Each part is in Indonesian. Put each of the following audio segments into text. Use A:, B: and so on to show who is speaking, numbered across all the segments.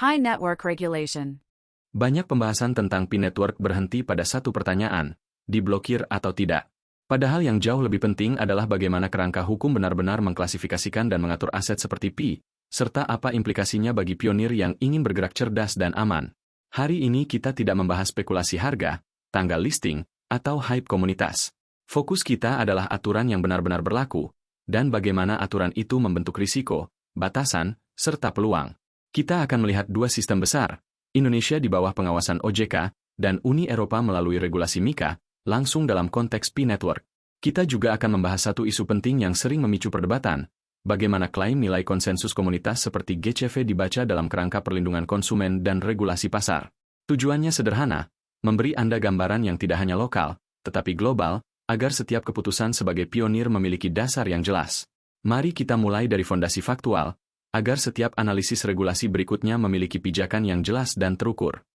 A: Pi network regulation.
B: Banyak pembahasan tentang Pi network berhenti pada satu pertanyaan, diblokir atau tidak. Padahal yang jauh lebih penting adalah bagaimana kerangka hukum benar-benar mengklasifikasikan dan mengatur aset seperti Pi, serta apa implikasinya bagi pionir yang ingin bergerak cerdas dan aman. Hari ini kita tidak membahas spekulasi harga, tanggal listing, atau hype komunitas. Fokus kita adalah aturan yang benar-benar berlaku, dan bagaimana aturan itu membentuk risiko, batasan, serta peluang. Kita akan melihat dua sistem besar, Indonesia di bawah pengawasan OJK, dan Uni Eropa melalui regulasi MiCA, langsung dalam konteks Pi Network. Kita juga akan membahas satu isu penting yang sering memicu perdebatan, bagaimana klaim nilai konsensus komunitas seperti GCV dibaca dalam kerangka perlindungan konsumen dan regulasi pasar. Tujuannya sederhana, memberi Anda gambaran yang tidak hanya lokal, tetapi global, agar setiap keputusan sebagai pionir memiliki dasar yang jelas. Mari kita mulai dari fondasi faktual, agar setiap analisis regulasi berikutnya memiliki pijakan yang jelas dan terukur.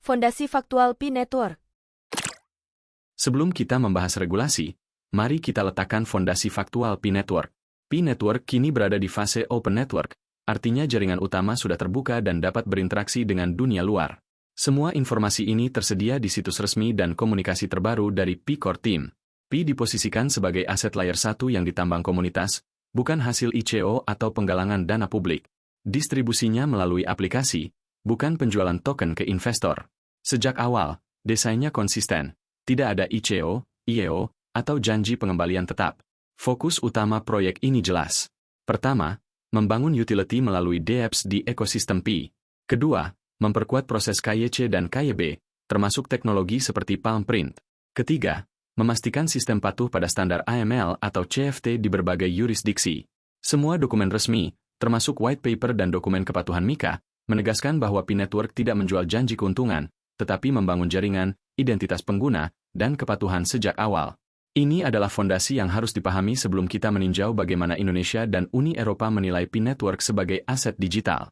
C: Fondasi faktual Pi Network.
B: Sebelum kita membahas regulasi, mari kita letakkan fondasi faktual Pi Network. Pi Network kini berada di fase Open Network, artinya jaringan utama sudah terbuka dan dapat berinteraksi dengan dunia luar. Semua informasi ini tersedia di situs resmi dan komunikasi terbaru dari Pi Core Team. Pi diposisikan sebagai aset layer 1 yang ditambang komunitas, bukan hasil ICO atau penggalangan dana publik. Distribusinya melalui aplikasi, bukan penjualan token ke investor. Sejak awal, desainnya konsisten. Tidak ada ICO, IEO, atau janji pengembalian tetap. Fokus utama proyek ini jelas. Pertama, membangun utility melalui dApps di ekosistem Pi. Kedua, memperkuat proses KYC dan KYB, termasuk teknologi seperti Palm Print. Ketiga, memastikan sistem patuh pada standar AML atau CFT di berbagai yurisdiksi. Semua dokumen resmi, termasuk white paper dan dokumen kepatuhan MiCA, menegaskan bahwa Pi Network tidak menjual janji keuntungan, tetapi membangun jaringan, identitas pengguna, dan kepatuhan sejak awal. Ini adalah fondasi yang harus dipahami sebelum kita meninjau bagaimana Indonesia dan Uni Eropa menilai Pi Network sebagai aset digital.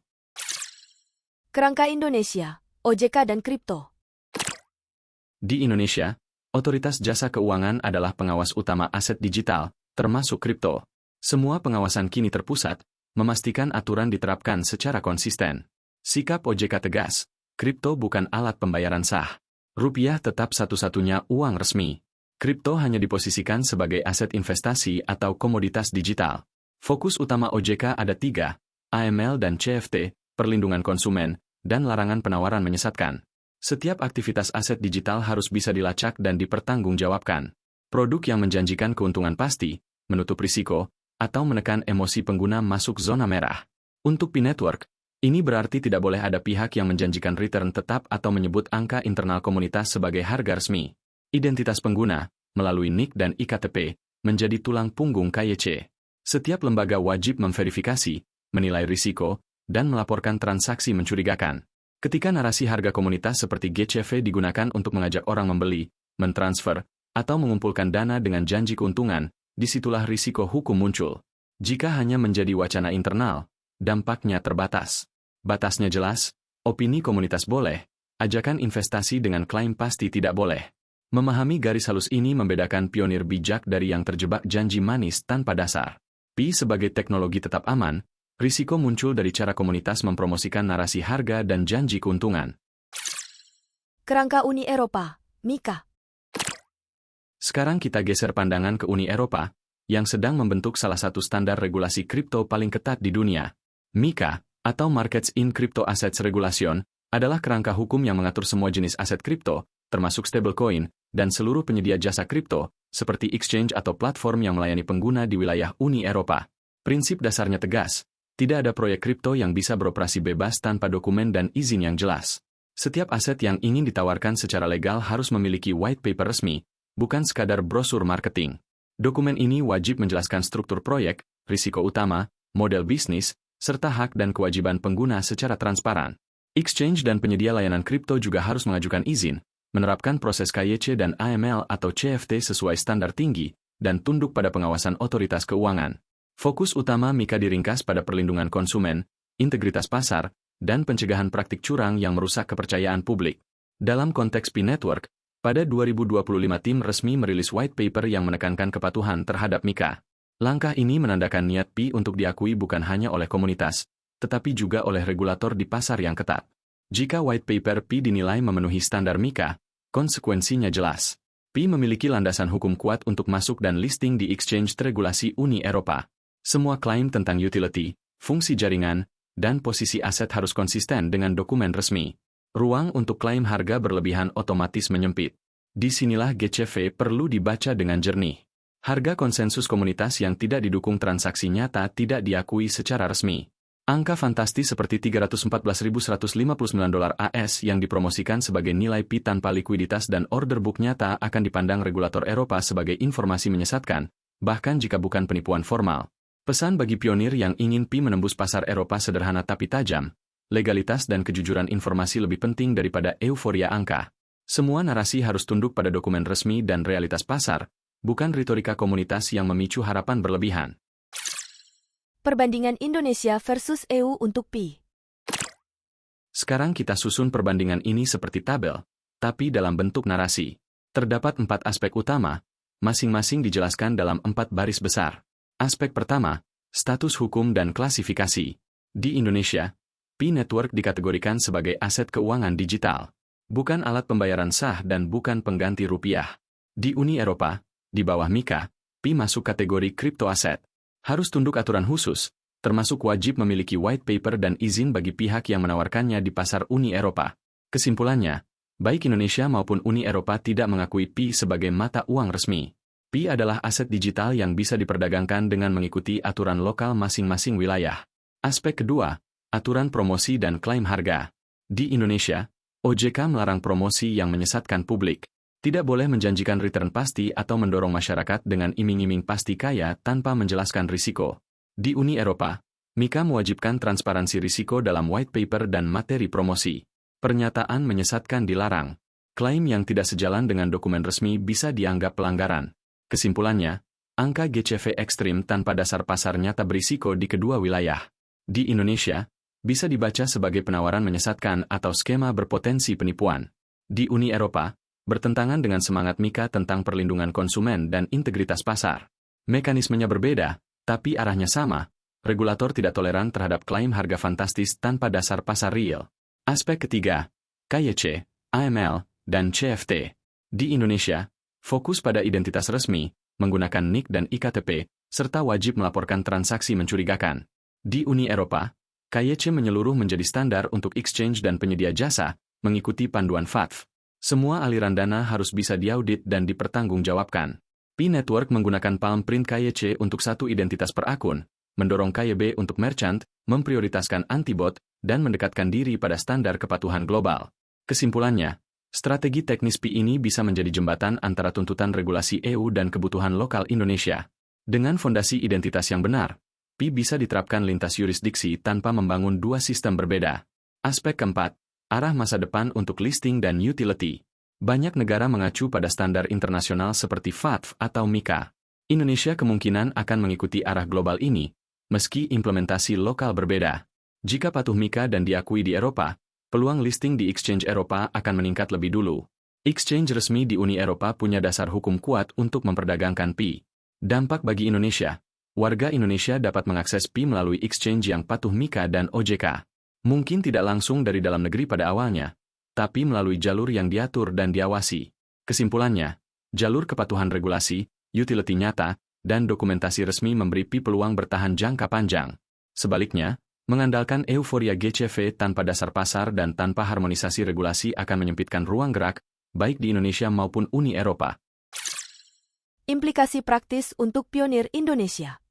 C: Kerangka Indonesia, OJK dan kripto.
B: Di Indonesia, Otoritas Jasa Keuangan adalah pengawas utama aset digital, termasuk kripto. Semua pengawasan kini terpusat, memastikan aturan diterapkan secara konsisten. Sikap OJK tegas, kripto bukan alat pembayaran sah. Rupiah tetap satu-satunya uang resmi. Kripto hanya diposisikan sebagai aset investasi atau komoditas digital. Fokus utama OJK ada 3, AML dan CFT, perlindungan konsumen, dan larangan penawaran menyesatkan. Setiap aktivitas aset digital harus bisa dilacak dan dipertanggungjawabkan. Produk yang menjanjikan keuntungan pasti, menutup risiko, atau menekan emosi pengguna masuk zona merah. Untuk Pi Network, ini berarti tidak boleh ada pihak yang menjanjikan return tetap atau menyebut angka internal komunitas sebagai harga resmi. Identitas pengguna, melalui NIK dan IKTP, menjadi tulang punggung KYC. Setiap lembaga wajib memverifikasi, menilai risiko, dan melaporkan transaksi mencurigakan. Ketika narasi harga komunitas seperti GCV digunakan untuk mengajak orang membeli, mentransfer, atau mengumpulkan dana dengan janji keuntungan, disitulah risiko hukum muncul. Jika hanya menjadi wacana internal, dampaknya terbatas. Batasnya jelas, opini komunitas boleh, ajakan investasi dengan klaim pasti tidak boleh. Memahami garis halus ini membedakan pionir bijak dari yang terjebak janji manis tanpa dasar. Pi sebagai teknologi tetap aman, risiko muncul dari cara komunitas mempromosikan narasi harga dan janji keuntungan.
C: Kerangka Uni Eropa, MiCA.
B: Sekarang kita geser pandangan ke Uni Eropa, yang sedang membentuk salah satu standar regulasi kripto paling ketat di dunia. MiCA, atau Markets in Crypto Assets Regulation, adalah kerangka hukum yang mengatur semua jenis aset kripto, termasuk stablecoin, dan seluruh penyedia jasa kripto, seperti exchange atau platform yang melayani pengguna di wilayah Uni Eropa. Prinsip dasarnya tegas, tidak ada proyek kripto yang bisa beroperasi bebas tanpa dokumen dan izin yang jelas. Setiap aset yang ingin ditawarkan secara legal harus memiliki white paper resmi, bukan sekadar brosur marketing. Dokumen ini wajib menjelaskan struktur proyek, risiko utama, model bisnis, serta hak dan kewajiban pengguna secara transparan. Exchange dan penyedia layanan kripto juga harus mengajukan izin, menerapkan proses KYC dan AML atau CFT sesuai standar tinggi, dan tunduk pada pengawasan otoritas keuangan. Fokus utama MiCA diringkas pada perlindungan konsumen, integritas pasar, dan pencegahan praktik curang yang merusak kepercayaan publik. Dalam konteks Pi Network, Pada 2025 tim resmi merilis white paper yang menekankan kepatuhan terhadap MiCA. Langkah ini menandakan niat Pi untuk diakui bukan hanya oleh komunitas, tetapi juga oleh regulator di pasar yang ketat. Jika white paper Pi dinilai memenuhi standar MiCA, konsekuensinya jelas. Pi memiliki landasan hukum kuat untuk masuk dan listing di exchange teregulasi Uni Eropa. Semua klaim tentang utility, fungsi jaringan, dan posisi aset harus konsisten dengan dokumen resmi. Ruang untuk klaim harga berlebihan otomatis menyempit. Disinilah GCV perlu dibaca dengan jernih. Harga konsensus komunitas yang tidak didukung transaksi nyata tidak diakui secara resmi. Angka fantastis seperti $314.159 AS yang dipromosikan sebagai nilai Pi tanpa likuiditas dan order book nyata akan dipandang regulator Eropa sebagai informasi menyesatkan, bahkan jika bukan penipuan formal. Pesan bagi pionir yang ingin Pi menembus pasar Eropa sederhana tapi tajam. Legalitas dan kejujuran informasi lebih penting daripada euforia angka. Semua narasi harus tunduk pada dokumen resmi dan realitas pasar, bukan retorika komunitas yang memicu harapan berlebihan.
C: Perbandingan Indonesia versus EU untuk Pi.
B: Sekarang kita susun perbandingan ini seperti tabel, tapi dalam bentuk narasi. Terdapat 4 aspek utama, masing-masing dijelaskan dalam 4 baris besar. Aspek pertama, status hukum dan klasifikasi. Di Indonesia, Pi Network dikategorikan sebagai aset keuangan digital. Bukan alat pembayaran sah dan bukan pengganti rupiah. Di Uni Eropa, di bawah MiCA, Pi masuk kategori crypto aset. Harus tunduk aturan khusus, termasuk wajib memiliki white paper dan izin bagi pihak yang menawarkannya di pasar Uni Eropa. Kesimpulannya, baik Indonesia maupun Uni Eropa tidak mengakui Pi sebagai mata uang resmi. Pi adalah aset digital yang bisa diperdagangkan dengan mengikuti aturan lokal masing-masing wilayah. Aspek kedua, aturan promosi dan klaim harga. Di Indonesia, OJK melarang promosi yang menyesatkan publik. Tidak boleh menjanjikan return pasti atau mendorong masyarakat dengan iming-iming pasti kaya tanpa menjelaskan risiko. Di Uni Eropa, MiCA mewajibkan transparansi risiko dalam white paper dan materi promosi. Pernyataan menyesatkan dilarang. Klaim yang tidak sejalan dengan dokumen resmi bisa dianggap pelanggaran. Kesimpulannya, angka GCV ekstrim tanpa dasar pasar nyata berisiko di kedua wilayah. Di Indonesia, bisa dibaca sebagai penawaran menyesatkan atau skema berpotensi penipuan. Di Uni Eropa, bertentangan dengan semangat MiCA tentang perlindungan konsumen dan integritas pasar. Mekanismenya berbeda, tapi arahnya sama. Regulator tidak toleran terhadap klaim harga fantastis tanpa dasar pasar real. Aspek ketiga, KYC, AML, dan CFT. Di Indonesia, fokus pada identitas resmi, menggunakan NIK dan IKTP, serta wajib melaporkan transaksi mencurigakan. Di Uni Eropa, KYC menyeluruh menjadi standar untuk exchange dan penyedia jasa, mengikuti panduan FATF. Semua aliran dana harus bisa diaudit dan dipertanggungjawabkan. Pi Network menggunakan palm print KYC untuk satu identitas per akun, mendorong KYB untuk merchant, memprioritaskan antibot, dan mendekatkan diri pada standar kepatuhan global. Kesimpulannya, strategi teknis Pi ini bisa menjadi jembatan antara tuntutan regulasi EU dan kebutuhan lokal Indonesia. Dengan fondasi identitas yang benar, Pi bisa diterapkan lintas yurisdiksi tanpa membangun dua sistem berbeda. Aspek keempat, arah masa depan untuk listing dan utility. Banyak negara mengacu pada standar internasional seperti FATF atau MiCA. Indonesia kemungkinan akan mengikuti arah global ini, meski implementasi lokal berbeda. Jika patuh MiCA dan diakui di Eropa, peluang listing di exchange Eropa akan meningkat lebih dulu. Exchange resmi di Uni Eropa punya dasar hukum kuat untuk memperdagangkan Pi. Dampak bagi Indonesia. Warga Indonesia dapat mengakses Pi melalui exchange yang patuh MiCA dan OJK. Mungkin tidak langsung dari dalam negeri pada awalnya, tapi melalui jalur yang diatur dan diawasi. Kesimpulannya, jalur kepatuhan regulasi, utility nyata, dan dokumentasi resmi memberi Pi peluang bertahan jangka panjang. Sebaliknya, mengandalkan euforia GCV tanpa dasar pasar dan tanpa harmonisasi regulasi akan menyempitkan ruang gerak, baik di Indonesia maupun Uni Eropa.
C: Implikasi praktis untuk pionir Indonesia.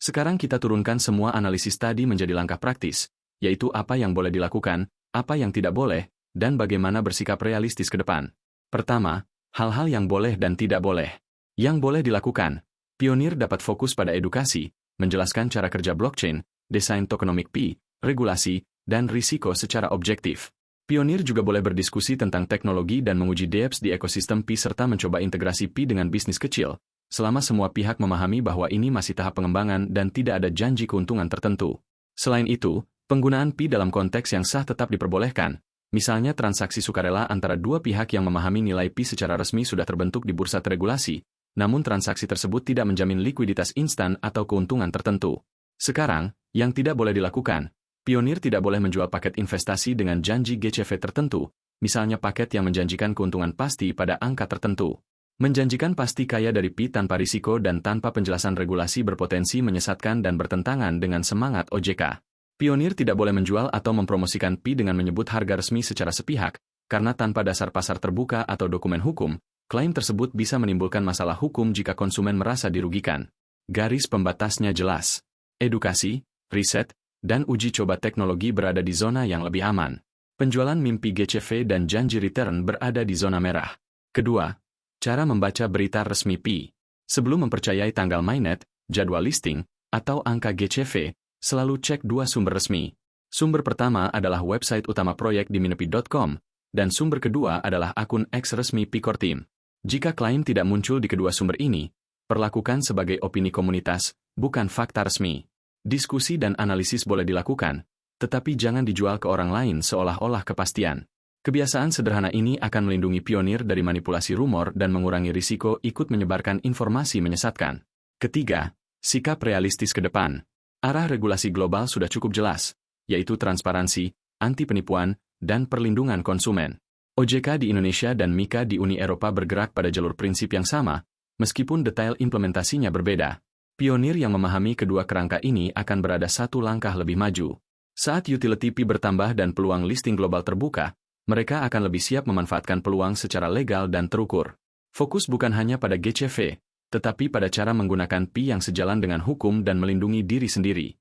B: Sekarang kita turunkan semua analisis tadi menjadi langkah praktis, yaitu apa yang boleh dilakukan, apa yang tidak boleh, dan bagaimana bersikap realistis ke depan. Pertama, hal-hal yang boleh dan tidak boleh. Yang boleh dilakukan, pionir dapat fokus pada edukasi, menjelaskan cara kerja blockchain, desain tokenomic Pi, regulasi, dan risiko secara objektif. Pionir juga boleh berdiskusi tentang teknologi dan menguji dApps di ekosistem Pi serta mencoba integrasi Pi dengan bisnis kecil, selama semua pihak memahami bahwa ini masih tahap pengembangan dan tidak ada janji keuntungan tertentu. Selain itu, penggunaan Pi dalam konteks yang sah tetap diperbolehkan, Misalnya transaksi sukarela antara dua pihak yang memahami nilai Pi secara resmi sudah terbentuk di bursa teregulasi, namun transaksi tersebut tidak menjamin likuiditas instan atau keuntungan tertentu. Sekarang, yang tidak boleh dilakukan, pionir tidak boleh menjual paket investasi dengan janji GCV tertentu, misalnya paket yang menjanjikan keuntungan pasti pada angka tertentu. Menjanjikan pasti kaya dari Pi tanpa risiko dan tanpa penjelasan regulasi berpotensi menyesatkan dan bertentangan dengan semangat OJK. Pionir tidak boleh menjual atau mempromosikan Pi dengan menyebut harga resmi secara sepihak, karena tanpa dasar pasar terbuka atau dokumen hukum, klaim tersebut bisa menimbulkan masalah hukum jika konsumen merasa dirugikan. Garis pembatasnya jelas. Edukasi, riset, dan uji coba teknologi berada di zona yang lebih aman. Penjualan mimpi GCV dan janji return berada di zona merah. Kedua, cara membaca berita resmi Pi. Sebelum mempercayai tanggal mainnet, jadwal listing, atau angka GCV, selalu cek dua sumber resmi. Sumber pertama adalah website utama proyek di minepi.com, dan sumber kedua adalah akun X resmi Pi Core Team. Jika klaim tidak muncul di kedua sumber ini, perlakukan sebagai opini komunitas, bukan fakta resmi. Diskusi dan analisis boleh dilakukan, tetapi jangan dijual ke orang lain seolah-olah kepastian. Kebiasaan sederhana ini akan melindungi pionir dari manipulasi rumor dan mengurangi risiko ikut menyebarkan informasi menyesatkan. Ketiga, sikap realistis ke depan. Arah regulasi global sudah cukup jelas, yaitu transparansi, anti penipuan, dan perlindungan konsumen. OJK di Indonesia dan MiCA di Uni Eropa bergerak pada jalur prinsip yang sama, meskipun detail implementasinya berbeda. Pionir yang memahami kedua kerangka ini akan berada satu langkah lebih maju. Saat utility Pi bertambah dan peluang listing global terbuka, mereka akan lebih siap memanfaatkan peluang secara legal dan terukur. Fokus bukan hanya pada GCV, tetapi pada cara menggunakan Pi yang sejalan dengan hukum dan melindungi diri sendiri.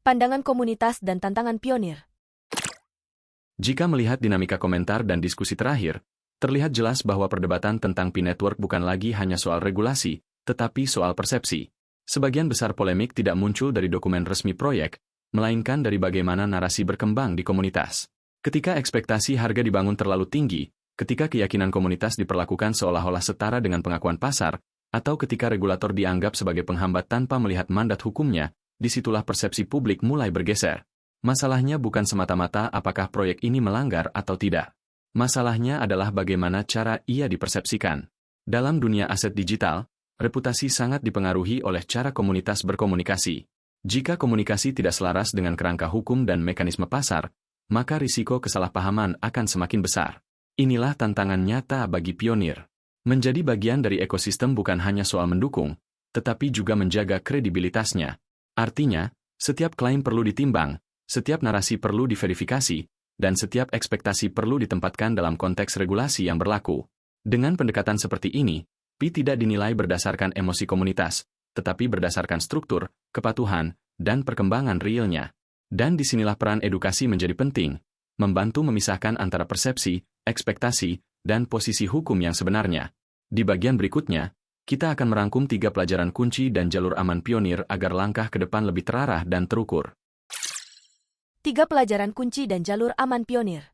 C: Pandangan komunitas dan tantangan pionir.
B: Jika melihat dinamika komentar dan diskusi terakhir, terlihat jelas bahwa perdebatan tentang Pi Network bukan lagi hanya soal regulasi, tetapi soal persepsi. Sebagian besar polemik tidak muncul dari dokumen resmi proyek, melainkan dari bagaimana narasi berkembang di komunitas. Ketika ekspektasi harga dibangun terlalu tinggi, ketika keyakinan komunitas diperlakukan seolah-olah setara dengan pengakuan pasar, atau ketika regulator dianggap sebagai penghambat tanpa melihat mandat hukumnya, disitulah persepsi publik mulai bergeser. Masalahnya bukan semata-mata apakah proyek ini melanggar atau tidak. Masalahnya adalah bagaimana cara ia dipersepsikan. Dalam dunia aset digital, reputasi sangat dipengaruhi oleh cara komunitas berkomunikasi. Jika komunikasi tidak selaras dengan kerangka hukum dan mekanisme pasar, maka risiko kesalahpahaman akan semakin besar. Inilah tantangan nyata bagi pionir. Menjadi bagian dari ekosistem bukan hanya soal mendukung, tetapi juga menjaga kredibilitasnya. Artinya, setiap klaim perlu ditimbang, setiap narasi perlu diverifikasi, dan setiap ekspektasi perlu ditempatkan dalam konteks regulasi yang berlaku. Dengan pendekatan seperti ini, Pi tidak dinilai berdasarkan emosi komunitas, tetapi berdasarkan struktur, kepatuhan, dan perkembangan realnya. Dan disinilah peran edukasi menjadi penting, membantu memisahkan antara persepsi, ekspektasi, dan posisi hukum yang sebenarnya. Di bagian berikutnya, kita akan merangkum 3 pelajaran kunci dan jalur aman pionir agar langkah ke depan lebih terarah dan terukur.
C: 3 pelajaran kunci dan jalur aman pionir.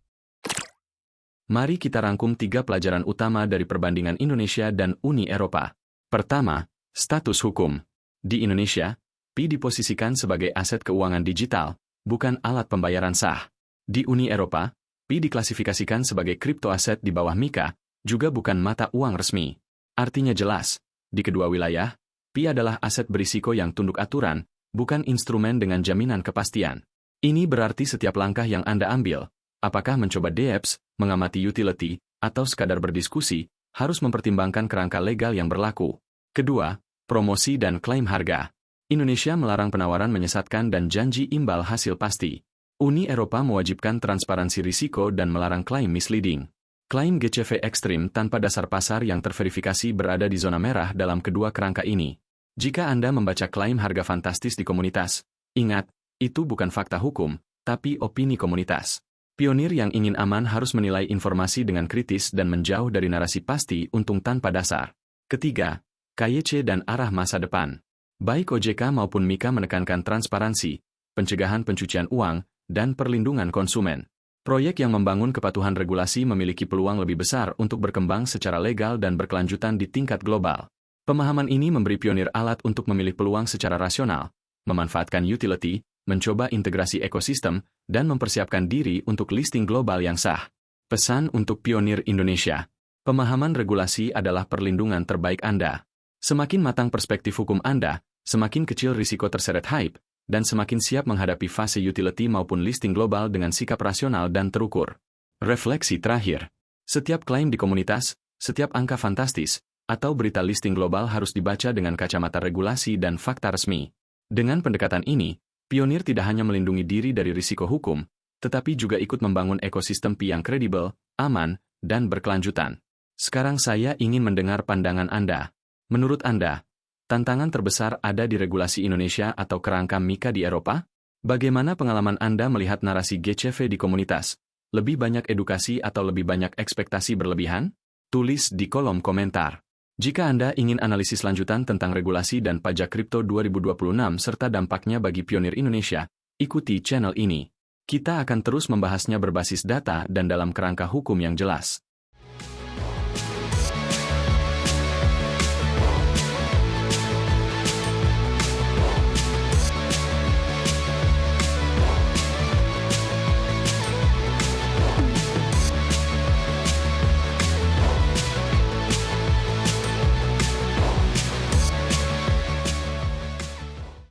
B: Mari kita rangkum 3 pelajaran utama dari perbandingan Indonesia dan Uni Eropa. Pertama, status hukum. Di Indonesia, Pi diposisikan sebagai aset keuangan digital, bukan alat pembayaran sah. Di Uni Eropa, Pi diklasifikasikan sebagai kriptoaset di bawah MiCA, juga bukan mata uang resmi. Artinya jelas, di kedua wilayah, Pi adalah aset berisiko yang tunduk aturan, bukan instrumen dengan jaminan kepastian. Ini berarti setiap langkah yang Anda ambil, apakah mencoba DEPS, mengamati utility, atau sekadar berdiskusi, harus mempertimbangkan kerangka legal yang berlaku. Kedua, promosi dan klaim harga. Indonesia melarang penawaran menyesatkan dan janji imbal hasil pasti. Uni Eropa mewajibkan transparansi risiko dan melarang klaim misleading. Klaim GCV ekstrim tanpa dasar pasar yang terverifikasi berada di zona merah dalam kedua kerangka ini. Jika Anda membaca klaim harga fantastis di komunitas, ingat, itu bukan fakta hukum, tapi opini komunitas. Pionir yang ingin aman harus menilai informasi dengan kritis dan menjauh dari narasi pasti untung tanpa dasar. Ketiga, KYC dan arah masa depan. Baik OJK maupun MiCA menekankan transparansi, pencegahan pencucian uang, dan perlindungan konsumen. Proyek yang membangun kepatuhan regulasi memiliki peluang lebih besar untuk berkembang secara legal dan berkelanjutan di tingkat global. Pemahaman ini memberi pionir alat untuk memilih peluang secara rasional, memanfaatkan utility, mencoba integrasi ekosistem, dan mempersiapkan diri untuk listing global yang sah. Pesan untuk pionir Indonesia. Pemahaman regulasi adalah perlindungan terbaik Anda. Semakin matang perspektif hukum Anda, semakin kecil risiko terseret hype, dan semakin siap menghadapi fase utility maupun listing global dengan sikap rasional dan terukur. Refleksi terakhir. Setiap klaim di komunitas, setiap angka fantastis, atau berita listing global harus dibaca dengan kacamata regulasi dan fakta resmi. Dengan pendekatan ini, pionir tidak hanya melindungi diri dari risiko hukum, tetapi juga ikut membangun ekosistem PI yang kredibel, aman, dan berkelanjutan. Sekarang saya ingin mendengar pandangan Anda. Menurut Anda, tantangan terbesar ada di regulasi Indonesia atau kerangka MiCA di Eropa? Bagaimana pengalaman Anda melihat narasi GCV di komunitas? Lebih banyak edukasi atau lebih banyak ekspektasi berlebihan? Tulis di kolom komentar. Jika Anda ingin analisis lanjutan tentang regulasi dan pajak kripto 2026 serta dampaknya bagi pionir Indonesia, ikuti channel ini. Kita akan terus membahasnya berbasis data dan dalam kerangka hukum yang jelas.